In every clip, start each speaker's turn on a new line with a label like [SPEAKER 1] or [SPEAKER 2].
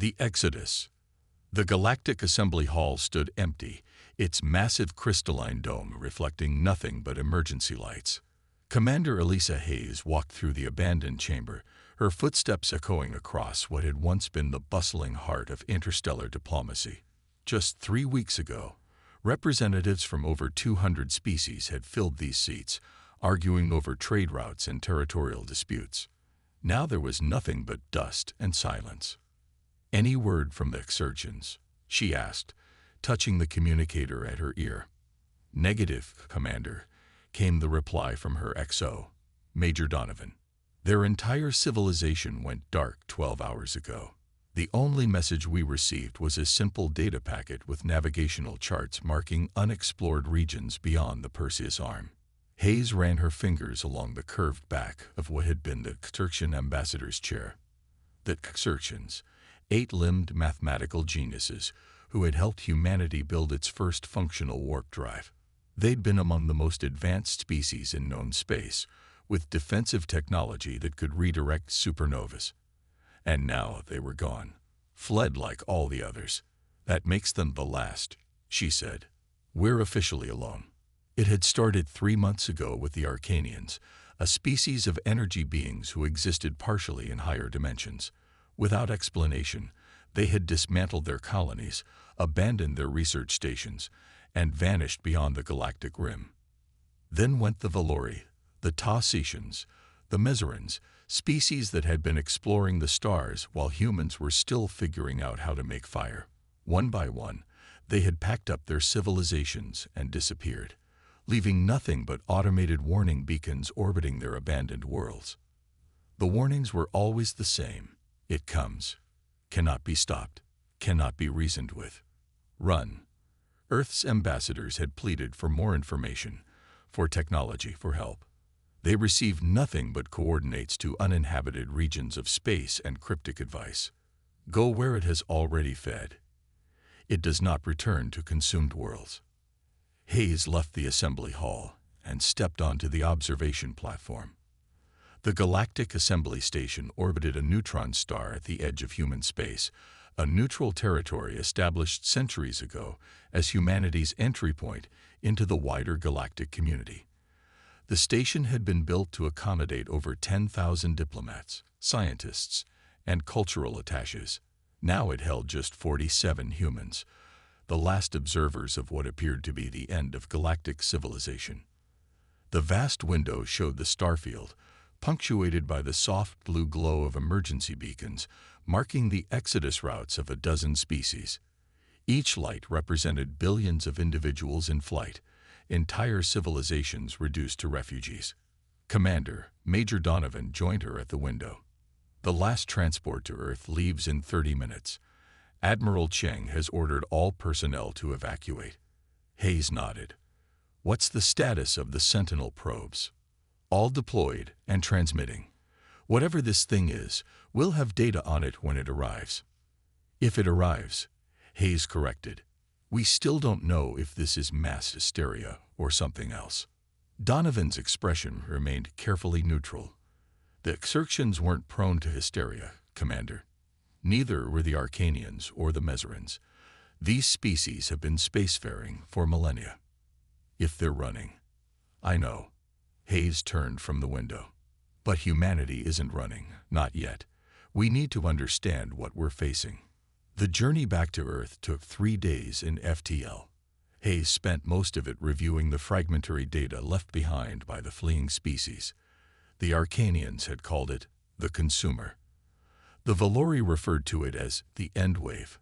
[SPEAKER 1] The Exodus. The Galactic Assembly Hall stood empty, its massive crystalline dome reflecting nothing but emergency lights. Commander Elisa Hayes walked through the abandoned chamber, her footsteps echoing across what had once been the bustling heart of interstellar diplomacy. Just 3 weeks ago, representatives from over 200 species had filled these seats, arguing over trade routes and territorial disputes. Now there was nothing but dust and silence. "Any word from the Exurgents?" she asked, touching the communicator at her ear. "Negative, Commander," came the reply from her XO, Major Donovan. "Their entire civilization went dark 12 hours ago. The only message we received was a simple data packet with navigational charts marking unexplored regions beyond the Perseus Arm." Hayes ran her fingers along the curved back of what had been the Xurxian ambassador's chair. The Xurxians, 8-limbed mathematical geniuses who had helped humanity build its first functional warp drive. They'd been among the most advanced species in known space, with defensive technology that could redirect supernovas. And now they were gone, fled like all the others. "That makes them the last," she said. "We're officially alone." It had started 3 months ago with the Arcanians, a species of energy beings who existed partially in higher dimensions. Without explanation, they had dismantled their colonies, abandoned their research stations, and vanished beyond the galactic rim. Then went the Valori, the Tausetians, the Mesarans, species that had been exploring the stars while humans were still figuring out how to make fire. One by one, they had packed up their civilizations and disappeared, leaving nothing but automated warning beacons orbiting their abandoned worlds. The warnings were always the same. It comes, cannot be stopped, cannot be reasoned with. Run. Earth's ambassadors had pleaded for more information, for technology, for help. They received nothing but coordinates to uninhabited regions of space and cryptic advice. Go where it has already fed. It does not return to consumed worlds. Hayes left the assembly hall and stepped onto the observation platform. The Galactic Assembly Station orbited a neutron star at the edge of human space, a neutral territory established centuries ago as humanity's entry point into the wider galactic community. The station had been built to accommodate over 10,000 diplomats, scientists, and cultural attaches. Now it held just 47 humans, the last observers of what appeared to be the end of galactic civilization. The vast window showed the starfield, punctuated by the soft blue glow of emergency beacons, marking the exodus routes of a dozen species. Each light represented billions of individuals in flight, entire civilizations reduced to refugees. Commander, Major Donovan joined her at the window. "The last transport to Earth leaves in 30 minutes. Admiral Cheng has ordered all personnel to evacuate." Hayes nodded. "What's the status of the Sentinel probes?" "All deployed and transmitting. Whatever this thing is, we'll have data on it when it arrives." "If it arrives," Hayes corrected. "We still don't know if this is mass hysteria or something else." Donovan's expression remained carefully neutral. "The Xurxians weren't prone to hysteria, Commander. Neither were the Arcanians or the Mesarans. These species have been spacefaring for millennia." "If they're running." "I know." Hayes turned from the window. "But humanity isn't running, not yet. We need to understand what we're facing." The journey back to Earth took 3 days in FTL. Hayes spent most of it reviewing the fragmentary data left behind by the fleeing species. The Arcanians had called it the consumer. The Valori referred to it as the end wave.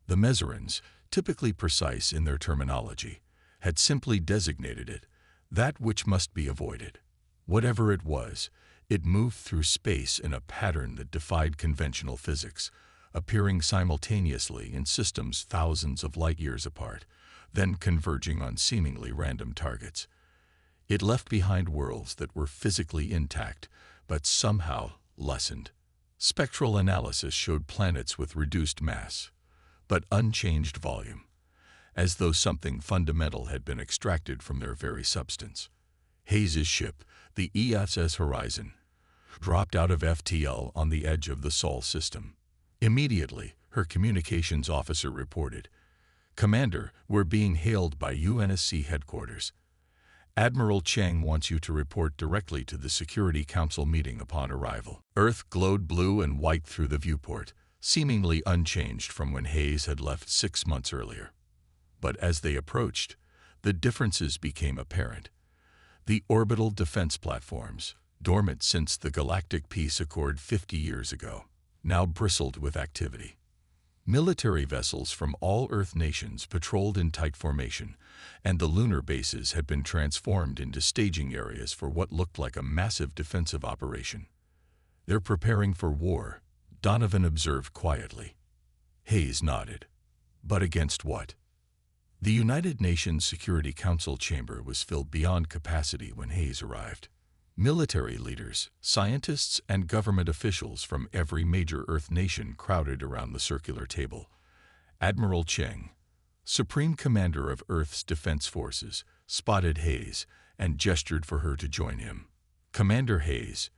[SPEAKER 1] The Mesarans, typically precise in their terminology, had simply designated it that which must be avoided. Whatever it was, it moved through space in a pattern that defied conventional physics, appearing simultaneously in systems thousands of light-years apart, then converging on seemingly random targets. It left behind worlds that were physically intact, but somehow lessened. Spectral analysis showed planets with reduced mass, but unchanged volume, as though something fundamental had been extracted from their very substance. Hayes's ship, the ESS Horizon, dropped out of FTL on the edge of the Sol system. Immediately, Her communications officer reported, "Commander, we're being hailed by UNSC headquarters. Admiral Cheng wants you to report directly to the Security Council meeting upon arrival." Earth glowed blue and white through the viewport, seemingly unchanged from when Hayes had left 6 months earlier. But as they approached, the differences became apparent. The orbital defense platforms, dormant since the Galactic Peace Accord 50 years ago, now bristled with activity. Military vessels from all Earth nations patrolled in tight formation, and the lunar bases had been transformed into staging areas for what looked like a massive defensive operation. "They're preparing for war," Donovan observed quietly. Hayes nodded. But against what? The United Nations Security Council chamber was filled beyond capacity when Hayes arrived. Military leaders, scientists, and government officials from every major Earth nation crowded around the circular table. Admiral Cheng, Supreme Commander of Earth's Defense Forces, spotted Hayes and gestured for her to join him. "Commander Hayes,"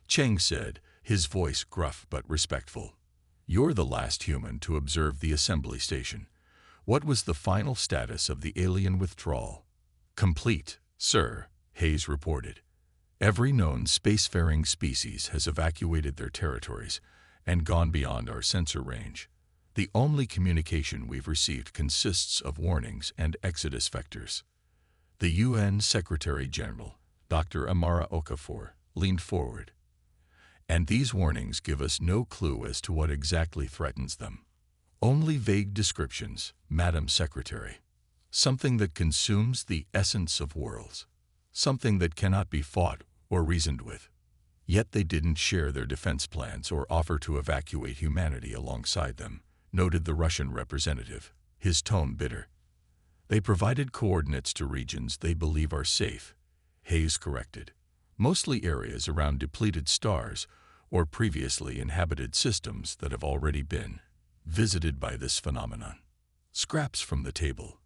[SPEAKER 1] Cheng said, his voice gruff but respectful. "You're the last human to observe the assembly station. What was the final status of the alien withdrawal?" "Complete, sir," Hayes reported. "Every known spacefaring species has evacuated their territories and gone beyond our sensor range. The only communication we've received consists of warnings and exodus vectors." The UN Secretary-General, Dr. Amara Okafor, leaned forward. "And these warnings give us no clue as to what exactly threatens them. Only vague descriptions, Madam Secretary. Something that consumes the essence of worlds. Something that cannot be fought or reasoned with." Yet they didn't share their defense plans or offer to evacuate humanity alongside them, noted the Russian representative, his tone bitter. "They provided coordinates to regions they believe are safe," Hayes corrected. "Mostly areas around depleted stars or previously inhabited systems that have already been visited by this phenomenon." "Scraps from the table,"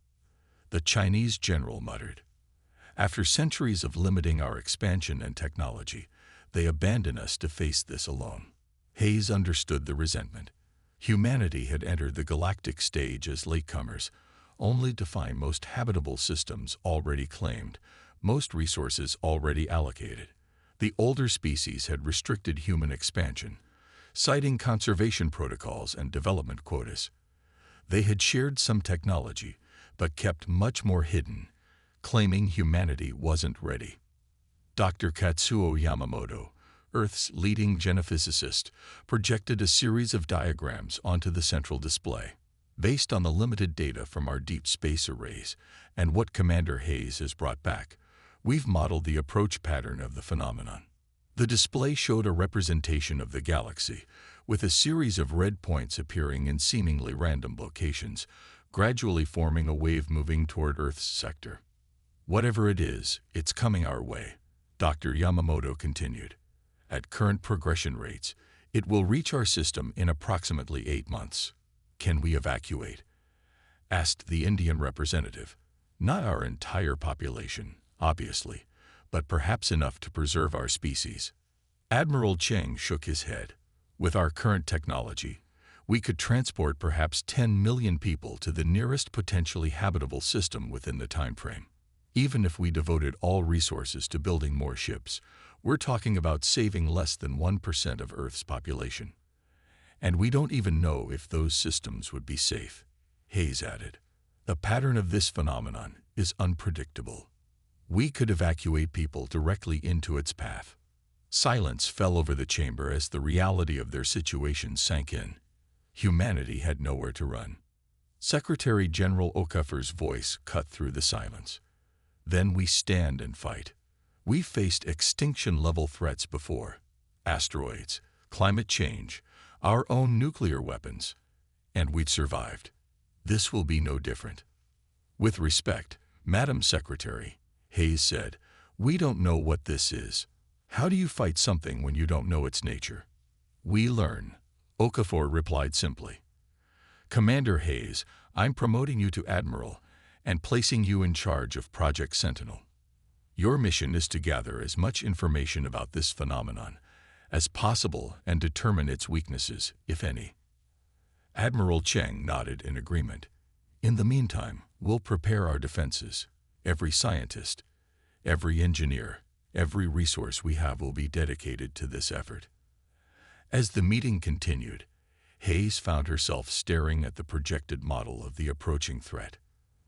[SPEAKER 1] the Chinese general muttered. "After centuries of limiting our expansion and technology, they abandon us to face this alone." Hayes understood the resentment. Humanity had entered the galactic stage as latecomers, only to find most habitable systems already claimed, most resources already allocated. The older species had restricted human expansion, citing conservation protocols and development quotas. They had shared some technology, but kept much more hidden, claiming humanity wasn't ready. Dr. Katsuo Yamamoto, Earth's leading genophysicist, projected a series of diagrams onto the central display. "Based on the limited data from our deep space arrays and what Commander Hayes has brought back, we've modeled the approach pattern of the phenomenon." The display showed a representation of the galaxy, with a series of red points appearing in seemingly random locations, gradually forming a wave moving toward Earth's sector. "Whatever it is, it's coming our way," Dr. Yamamoto continued. "At current progression rates, it will reach our system in approximately 8 months. Can we evacuate?" asked the Indian representative. "Not our entire population, obviously, but perhaps enough to preserve our species." Admiral Cheng shook his head. "With our current technology, we could transport perhaps 10 million people to the nearest potentially habitable system within the time frame. Even if we devoted all resources to building more ships, we're talking about saving less than 1% of Earth's population. And we don't even know if those systems would be safe," Hayes added. "The pattern of this phenomenon is unpredictable. We could evacuate people directly into its path." Silence fell over the chamber as the reality of their situation sank in. Humanity had nowhere to run. Secretary General Okafor's voice cut through the silence. "Then we stand and fight. We faced extinction-level threats before. Asteroids, climate change, our own nuclear weapons. And we'd survived. This will be no different." "With respect, Madam Secretary," Hayes said, "we don't know what this is. How do you fight something when you don't know its nature?" "We learn," Okafor replied simply. "Commander Hayes, I'm promoting you to Admiral and placing you in charge of Project Sentinel. Your mission is to gather as much information about this phenomenon as possible and determine its weaknesses, if any." Admiral Cheng nodded in agreement. In the meantime, we'll prepare our defenses. Every scientist, every engineer, every resource we have will be dedicated to this effort. As the meeting continued, Hayes found herself staring at the projected model of the approaching threat.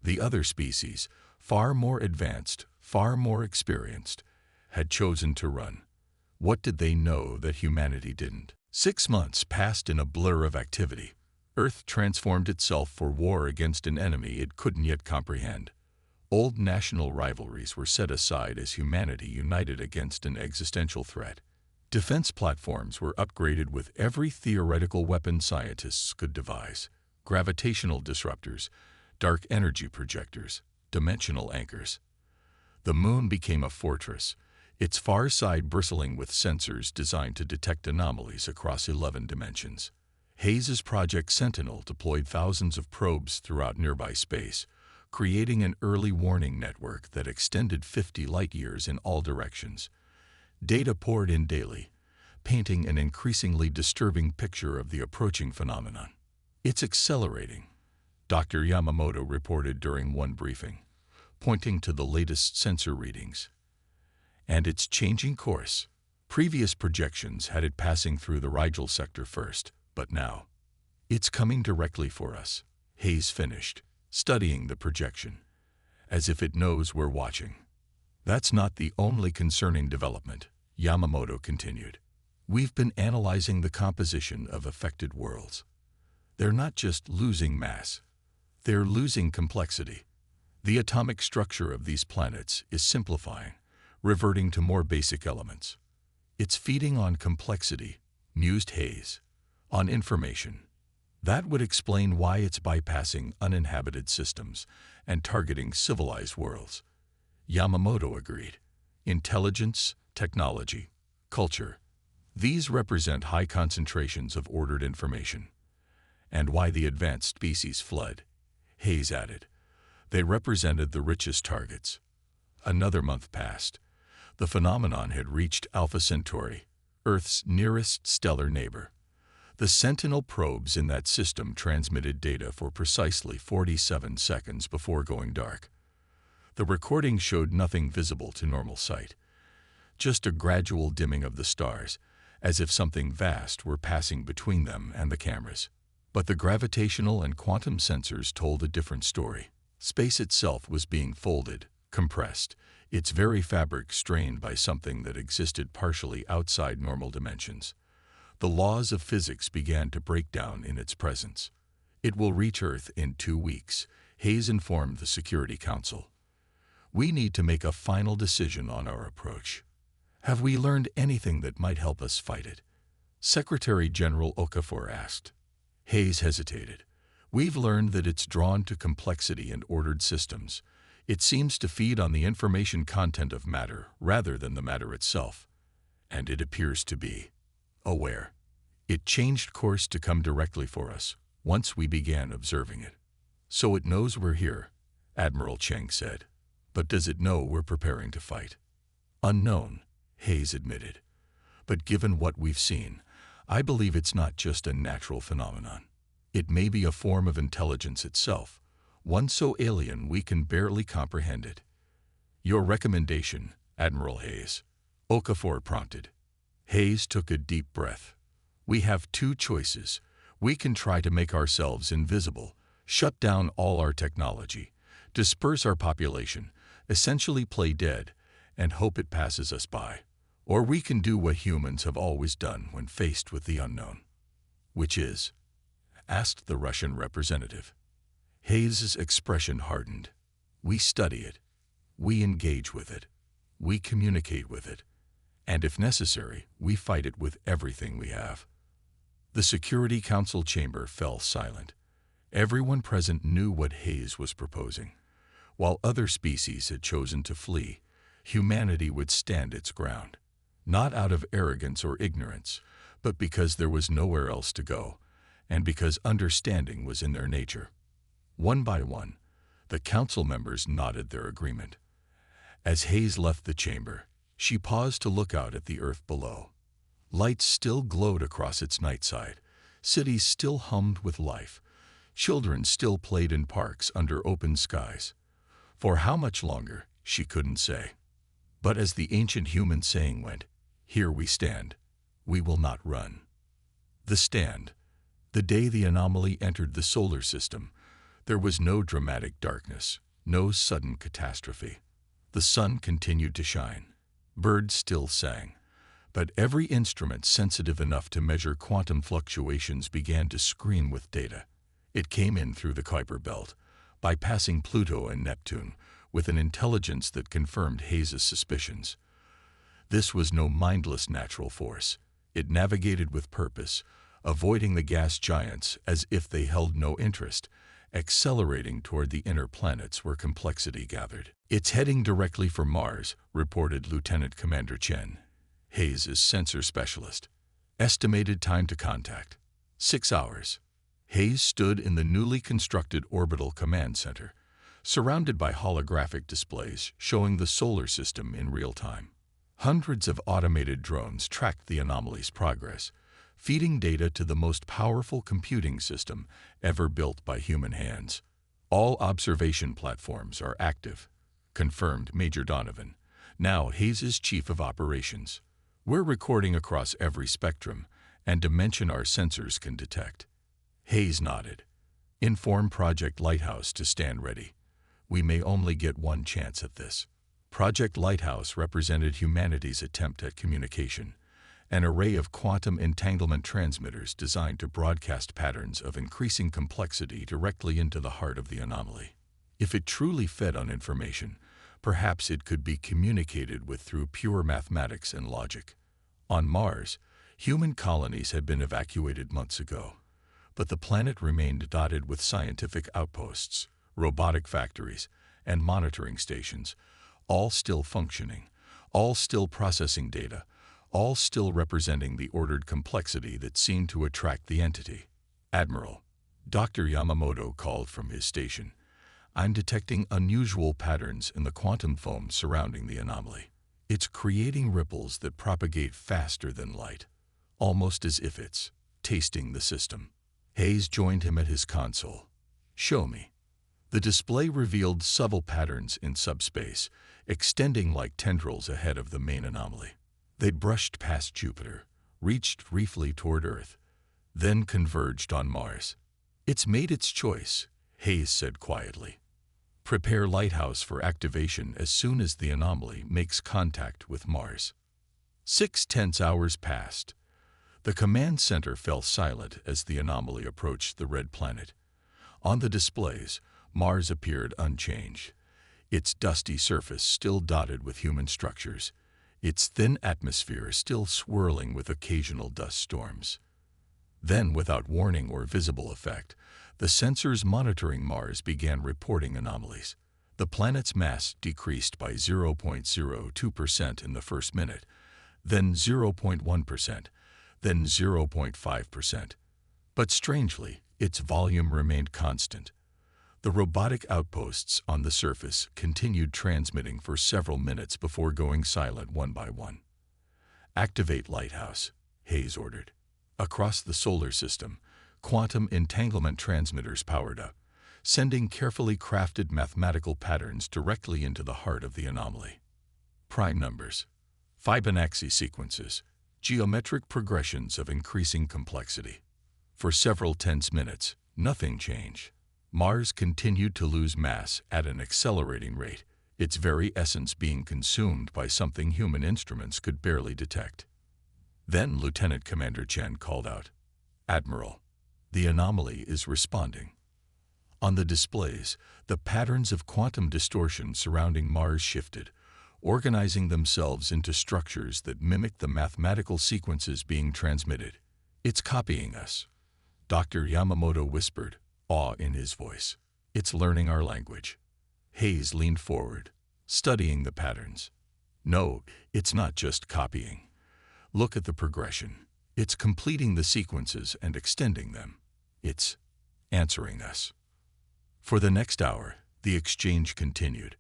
[SPEAKER 1] The other species, far more advanced, far more experienced, had chosen to run. What did they know that humanity didn't? 6 months passed in a blur of activity. Earth transformed itself for war against an enemy it couldn't yet comprehend. Old national rivalries were set aside as humanity united against an existential threat. Defense platforms were upgraded with every theoretical weapon scientists could devise: gravitational disruptors, dark energy projectors, dimensional anchors. The moon became a fortress, its far side bristling with sensors designed to detect anomalies across 11 dimensions. Hayes's Project Sentinel deployed thousands of probes throughout nearby space, creating an early warning network that extended 50 light-years in all directions. Data poured in daily, painting an increasingly disturbing picture of the approaching phenomenon. "It's accelerating," Dr. Yamamoto reported during one briefing, pointing to the latest sensor readings. "And it's changing course. Previous projections had it passing through the Rigel sector first, but now it's coming directly for us," Hayes finished, studying the projection, as if it knows we're watching. "That's not the only concerning development," Yamamoto continued. "We've been analyzing the composition of affected worlds. They're not just losing mass, they're losing complexity. The atomic structure of these planets is simplifying, reverting to more basic elements. It's feeding on complexity," mused Hayes, "on information. That would explain why it's bypassing uninhabited systems and targeting civilized worlds." Yamamoto agreed. "Intelligence, technology, culture. These represent high concentrations of ordered information. And why the advanced species fled," Hayes added. "They represented the richest targets." Another month passed. The phenomenon had reached Alpha Centauri, Earth's nearest stellar neighbor. The Sentinel probes in that system transmitted data for precisely 47 seconds before going dark. The recording showed nothing visible to normal sight, just a gradual dimming of the stars, as if something vast were passing between them and the cameras. But the gravitational and quantum sensors told a different story. Space itself was being folded, compressed, its very fabric strained by something that existed partially outside normal dimensions. The laws of physics began to break down in its presence. "It will reach Earth in 2 weeks," Hayes informed the Security Council. "We need to make a final decision on our approach. Have we learned anything that might help us fight it?" Secretary General Okafor asked. Hayes hesitated. "We've learned that it's drawn to complexity and ordered systems. It seems to feed on the information content of matter rather than the matter itself. And it appears to be aware. It changed course to come directly for us once we began observing it." "So it knows we're here," Admiral Cheng said. "But does it know we're preparing to fight?" "Unknown," Hayes admitted. "But given what we've seen, I believe it's not just a natural phenomenon. It may be a form of intelligence itself, one so alien we can barely comprehend it." "Your recommendation, Admiral Hayes," Okafor prompted. Hayes took a deep breath. "We have 2 choices. We can try to make ourselves invisible, shut down all our technology, disperse our population, essentially play dead, and hope it passes us by. Or we can do what humans have always done when faced with the unknown." "Which is?" asked the Russian representative. Hayes's expression hardened. "We study it. We engage with it. We communicate with it. And if necessary, we fight it with everything we have." The Security Council chamber fell silent. Everyone present knew what Hayes was proposing. While other species had chosen to flee, humanity would stand its ground. Not out of arrogance or ignorance, but because there was nowhere else to go, and because understanding was in their nature. One by one, the council members nodded their agreement. As Hayes left the chamber, she paused to look out at the Earth below. Lights still glowed across its night side, Cities still hummed with life. Children still played in parks under open skies. For how much longer, she couldn't say. But as the ancient human saying went, "Here we stand. We will not run." The stand. The day the anomaly entered the solar system, there was no dramatic darkness, no sudden catastrophe. The sun continued to shine. Birds still sang. But every instrument sensitive enough to measure quantum fluctuations began to scream with data. It came in through the Kuiper Belt, bypassing Pluto and Neptune, with an intelligence that confirmed Hayes's suspicions. This was no mindless natural force. It navigated with purpose, avoiding the gas giants as if they held no interest, accelerating toward the inner planets where complexity gathered. "It's heading directly for Mars," reported Lieutenant Commander Chen. Hayes is sensor specialist. Estimated time to contact: 6 hours. Hayes stood in the newly constructed orbital command center, surrounded by holographic displays showing the solar system in real time. Hundreds of automated drones tracked the anomaly's progress, feeding data to the most powerful computing system ever built by human hands. "All observation platforms are active," confirmed Major Donovan, now Hayes's chief of operations. "We're recording across every spectrum and dimension our sensors can detect." Hayes nodded. "Inform Project Lighthouse to stand ready. We may only get one chance at this." Project Lighthouse represented humanity's attempt at communication, an array of quantum entanglement transmitters designed to broadcast patterns of increasing complexity directly into the heart of the anomaly. If it truly fed on information, perhaps it could be communicated with through pure mathematics and logic. On Mars, human colonies had been evacuated months ago, but the planet remained dotted with scientific outposts, robotic factories, and monitoring stations, all still functioning, all still processing data, all still representing the ordered complexity that seemed to attract the entity. "Admiral," Dr. Yamamoto called from his station, "I'm detecting unusual patterns in the quantum foam surrounding the anomaly. It's creating ripples that propagate faster than light, almost as if it's tasting the system." Hayes joined him at his console. "Show me." The display revealed subtle patterns in subspace, extending like tendrils ahead of the main anomaly. They'd brushed past Jupiter, reached briefly toward Earth, then converged on Mars. "It's made its choice," Hayes said quietly. "Prepare Lighthouse for activation as soon as the anomaly makes contact with Mars." 6 tense hours passed. The command center fell silent as the anomaly approached the red planet. On the displays, Mars appeared unchanged, its dusty surface still dotted with human structures, its thin atmosphere still swirling with occasional dust storms. Then, without warning or visible effect, the sensors monitoring Mars began reporting anomalies. The planet's mass decreased by 0.02% in the first minute, then 0.1%, then 0.5%. But strangely, its volume remained constant. The robotic outposts on the surface continued transmitting for several minutes before going silent one by one. "Activate Lighthouse," Hayes ordered. Across the solar system, quantum entanglement transmitters powered up, sending carefully crafted mathematical patterns directly into the heart of the anomaly. Prime numbers, Fibonacci sequences, geometric progressions of increasing complexity. For several tense minutes, nothing changed. Mars continued to lose mass at an accelerating rate, its very essence being consumed by something human instruments could barely detect. Then Lieutenant Commander Chen called out, "Admiral, the anomaly is responding." On the displays, the patterns of quantum distortion surrounding Mars shifted, organizing themselves into structures that mimicked the mathematical sequences being transmitted. "It's copying us," Dr. Yamamoto whispered, awe in his voice. "It's learning our language." Hayes leaned forward, studying the patterns. "No, it's not just copying. Look at the progression. It's completing the sequences and extending them. It's answering us." For the next hour, the exchange continued.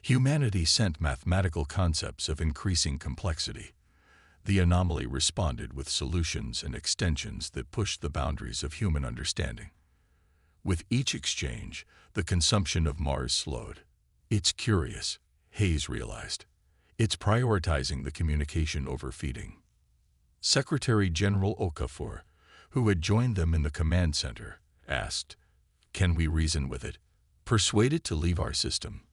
[SPEAKER 1] Humanity sent mathematical concepts of increasing complexity. The anomaly responded with solutions and extensions that pushed the boundaries of human understanding. With each exchange, the consumption of Mars slowed. It's curious, Hayes realized. It's prioritizing the communication over feeding. Secretary General Okafor, who had joined them in the command center, asked, "Can we reason with it? Persuade it to leave our system?"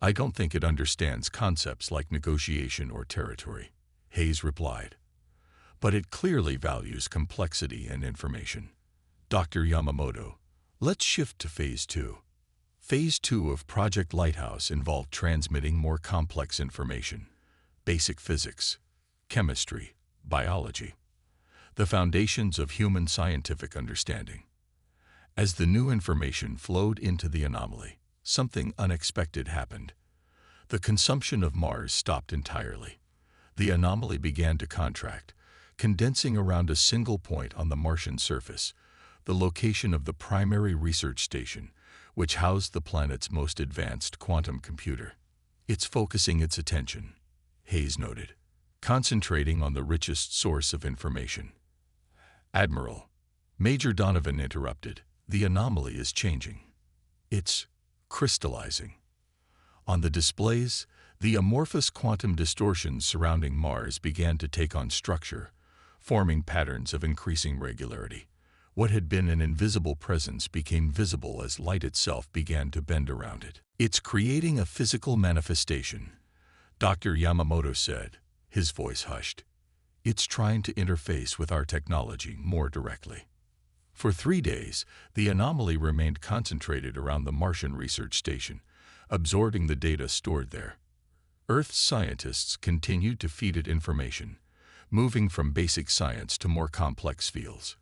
[SPEAKER 1] "I don't think it understands concepts like negotiation or territory," Hayes replied. "But it clearly values complexity and information." Dr. Yamamoto, let's shift to Phase 2. Phase 2 of Project Lighthouse involved transmitting more complex information, basic physics, chemistry, biology, the foundations of human scientific understanding. As the new information flowed into the anomaly, something unexpected happened. The consumption of Mars stopped entirely. The anomaly began to contract, condensing around a single point on the Martian surface, the location of the primary research station, which housed the planet's most advanced quantum computer. "It's focusing its attention," Hayes noted, "concentrating on the richest source of information." "Admiral," Major Donovan interrupted, "the anomaly is changing. It's crystallizing." On the displays, the amorphous quantum distortions surrounding Mars began to take on structure, forming patterns of increasing regularity. What had been an invisible presence became visible as light itself began to bend around it. "It's creating a physical manifestation," Dr. Yamamoto said, his voice hushed. "It's trying to interface with our technology more directly." For 3 days, the anomaly remained concentrated around the Martian research station, absorbing the data stored there. Earth's scientists continued to feed it information, moving from basic science to more complex fields: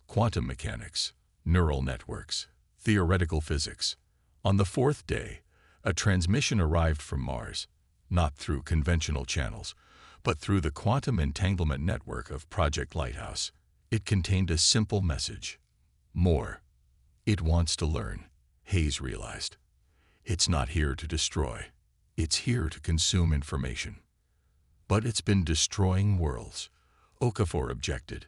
[SPEAKER 1] quantum mechanics, neural networks, theoretical physics. On the 4th day, a transmission arrived from Mars, not through conventional channels, but through the quantum entanglement network of Project Lighthouse. It contained a simple message: more. It wants to learn, Hayes realized. It's not here to destroy. It's here to consume information. "But it's been destroying worlds," Okafor objected.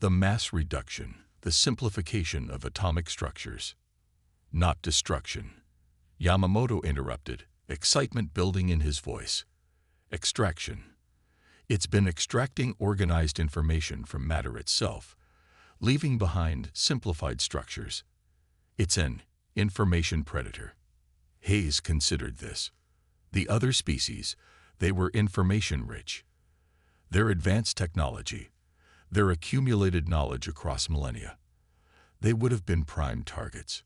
[SPEAKER 1] "The mass reduction, the simplification of atomic structures." "Not destruction," Yamamoto interrupted, excitement building in his voice. "Extraction. It's been extracting organized information from matter itself, leaving behind simplified structures. It's an information predator." Hayes considered this. The other species, they were information-rich. Their advanced technology, their accumulated knowledge across millennia, they would have been prime targets.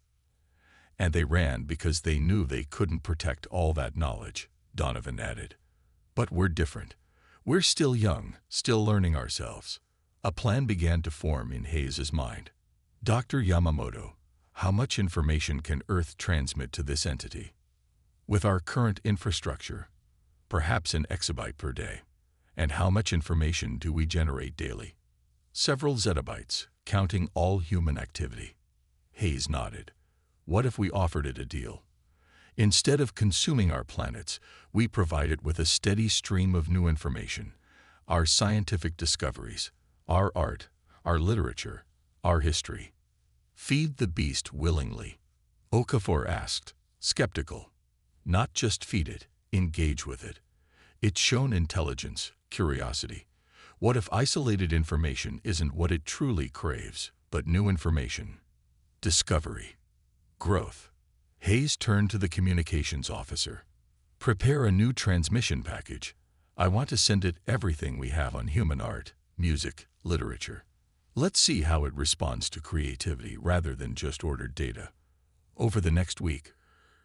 [SPEAKER 1] "And they ran because they knew they couldn't protect all that knowledge," Donovan added. "But we're different. We're still young, still learning ourselves." A plan began to form in Hayes's mind. "Dr. Yamamoto, how much information can Earth transmit to this entity?" "With our current infrastructure, perhaps an exabyte per day." "And how much information do we generate daily?" "Several zettabytes, counting all human activity." Hayes nodded. "What if we offered it a deal? Instead of consuming our planets, we provide it with a steady stream of new information, our scientific discoveries, our art, our literature, our history." "Feed the beast willingly?" Okafor asked, skeptical. "Not just feed it, engage with it. It's shown intelligence, curiosity. What if isolated information isn't what it truly craves, but new information? Discovery. Growth." Hayes turned to the communications officer. "Prepare a new transmission package. I want to send it everything we have on human art, music, literature. Let's see how it responds to creativity rather than just ordered data." Over the next week,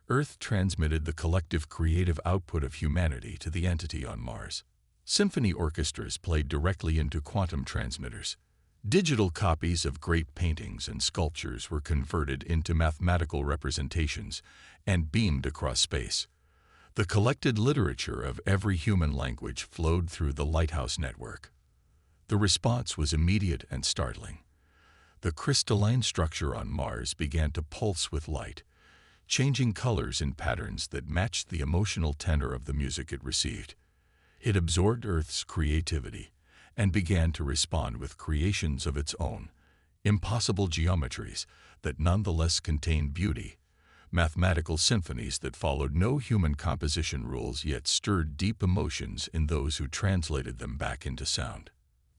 [SPEAKER 1] Earth transmitted the collective creative output of humanity to the entity on Mars. Symphony orchestras played directly into quantum transmitters. Digital copies of great paintings and sculptures were converted into mathematical representations and beamed across space. The collected literature of every human language flowed through the Lighthouse network. The response was immediate and startling. The crystalline structure on Mars began to pulse with light, changing colors in patterns that matched the emotional tenor of the music it received. It absorbed Earth's creativity and began to respond with creations of its own, impossible geometries that nonetheless contained beauty, mathematical symphonies that followed no human composition rules yet stirred deep emotions in those who translated them back into sound.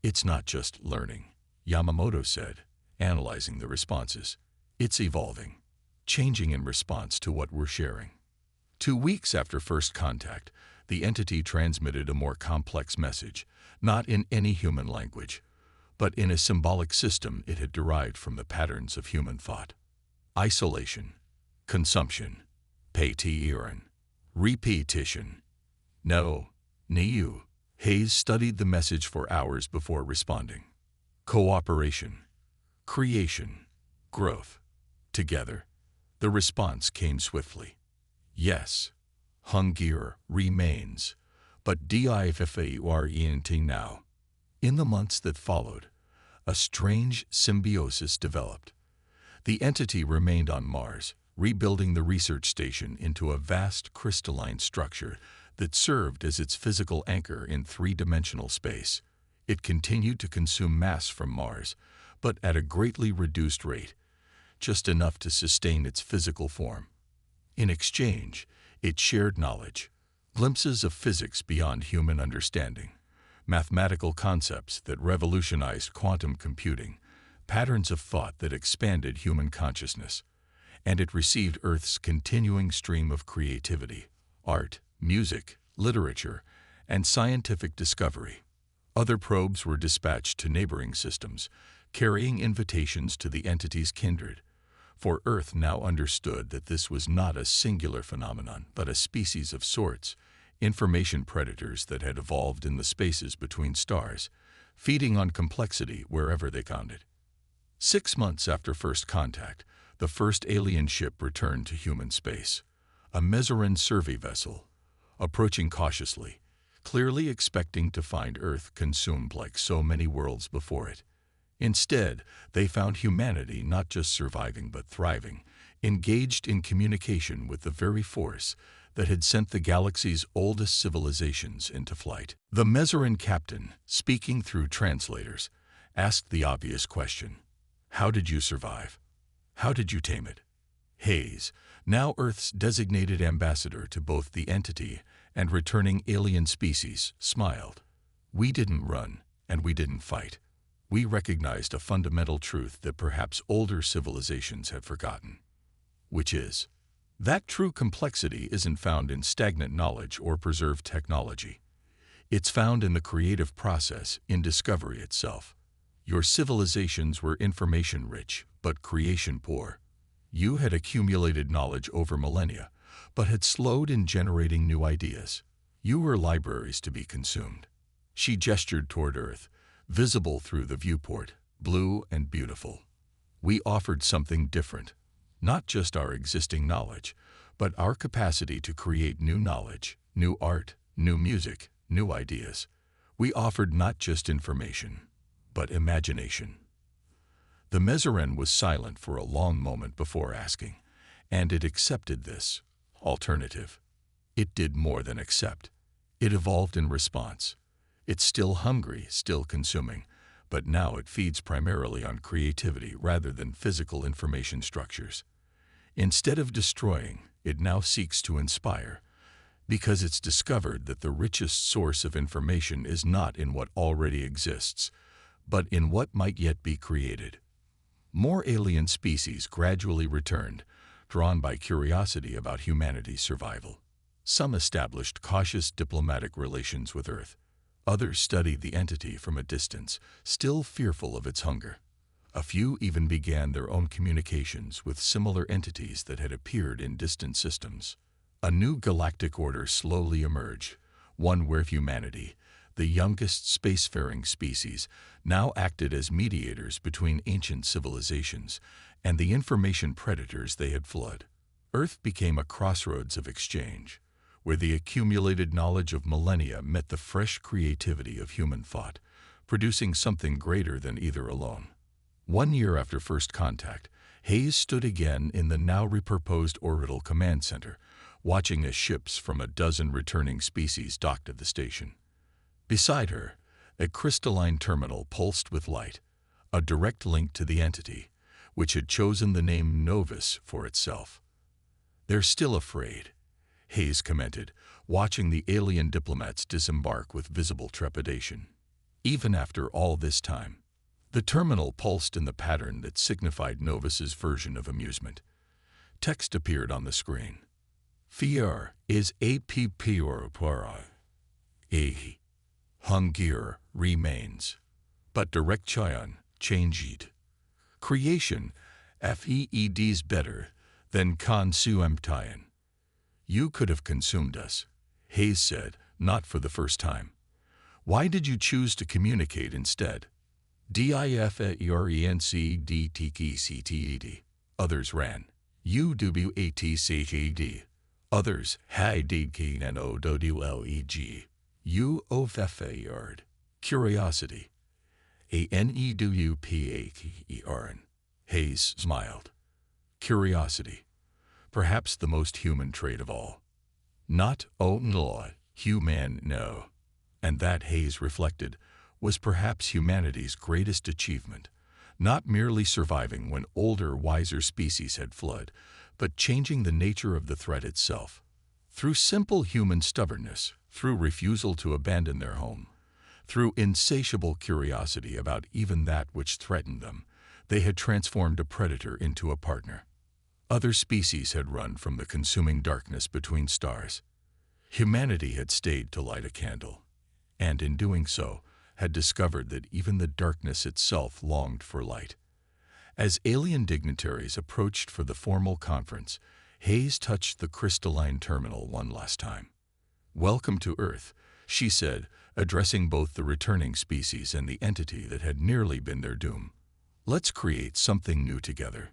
[SPEAKER 1] It's not just learning, Yamamoto said, analyzing the responses. It's evolving, changing in response to what we're sharing. 2 weeks after first contact, the entity transmitted a more complex message, not in any human language, but in a symbolic system it had derived from the patterns of human thought. Isolation, consumption, peitiiren, repetition. No, niu. Hayes studied the message for hours before responding. Cooperation, creation, growth. Together, the response came swiftly. Yes, hunger remains, but HFY now. In the months that followed, a strange symbiosis developed. The entity remained on Mars, rebuilding the research station into a vast crystalline structure that served as its physical anchor in three-dimensional space. It continued to consume mass from Mars, but at a greatly reduced rate, just enough to sustain its physical form. In exchange, it shared knowledge, glimpses of physics beyond human understanding, mathematical concepts that revolutionized quantum computing, patterns of thought that expanded human consciousness, and it received Earth's continuing stream of creativity, art, music, literature, and scientific discovery. Other probes were dispatched to neighboring systems, carrying invitations to the entity's kindred, for Earth now understood that this was not a singular phenomenon, but a species of sorts, information predators that had evolved in the spaces between stars, feeding on complexity wherever they found it. 6 months after first contact, the first alien ship returned to human space, a Mesoran survey vessel, approaching cautiously, clearly expecting to find Earth consumed like so many worlds before it. Instead, they found humanity not just surviving but thriving, engaged in communication with the very force that had sent the galaxy's oldest civilizations into flight. The Mesoran captain, speaking through translators, asked the obvious question: how did you survive? How did you tame it? Hayes, now Earth's designated ambassador to both the entity and returning alien species, smiled. We didn't run, and we didn't fight. We recognized a fundamental truth that perhaps older civilizations had forgotten, which is that true complexity isn't found in stagnant knowledge or preserved technology. It's found in the creative process, in discovery itself. Your civilizations were information-rich, but creation-poor. You had accumulated knowledge over millennia, but had slowed in generating new ideas. You were libraries to be consumed. She gestured toward Earth, visible through the viewport, blue and beautiful. We offered something different, not just our existing knowledge, but our capacity to create new knowledge, new art, new music, new ideas. We offered not just information, but imagination. The Mesoran was silent for a long moment before asking, and it accepted this alternative. It did more than accept. It evolved in response. It's still hungry, still consuming, but now it feeds primarily on creativity rather than physical information structures. Instead of destroying, it now seeks to inspire, because it's discovered that the richest source of information is not in what already exists, but in what might yet be created. More alien species gradually returned, drawn by curiosity about humanity's survival. Some established cautious diplomatic relations with Earth. Others studied the entity from a distance, still fearful of its hunger. A few even began their own communications with similar entities that had appeared in distant systems. A new galactic order slowly emerged, one where humanity, the youngest spacefaring species, now acted as mediators between ancient civilizations and the information predators they had flooded. Earth became a crossroads of exchange, where the accumulated knowledge of millennia met the fresh creativity of human thought, producing something greater than either alone. 1 year after first contact, Hayes stood again in the now repurposed orbital command center, watching as ships from a dozen returning species docked at the station. Beside her, A crystalline terminal pulsed with light, a direct link to the entity, which had chosen the name Novus for itself. "They're still afraid," Hayes commented, watching the alien diplomats disembark with visible trepidation. Even after all this time, the terminal pulsed in the pattern that signified Novus's version of amusement. Text appeared on the screen. "Fear is a pure a hunger remains, but direction changed. Creation feeds better than consumption." "You could have consumed us," Hayes said, not for the first time. "Why did you choose to communicate instead?" "Differenced. Others ran. UWATCHD. Others HIDKNOWLEG. You offered curiosity. ANEWPAKERN. Hayes smiled. Curiosity. Perhaps the most human trait of all. Not only human, no. And that, Hayes reflected, was perhaps humanity's greatest achievement. Not merely surviving when older, wiser species had fled, but changing the nature of the threat itself. Through simple human stubbornness, through refusal to abandon their home, through insatiable curiosity about even that which threatened them, they had transformed a predator into a partner. Other species had run from the consuming darkness between stars. Humanity had stayed to light a candle, and in doing so, had discovered that even the darkness itself longed for light. As alien dignitaries approached for the formal conference, Hayes touched the crystalline terminal one last time. "Welcome to Earth," she said, addressing both the returning species and the entity that had nearly been their doom. "Let's create something new together."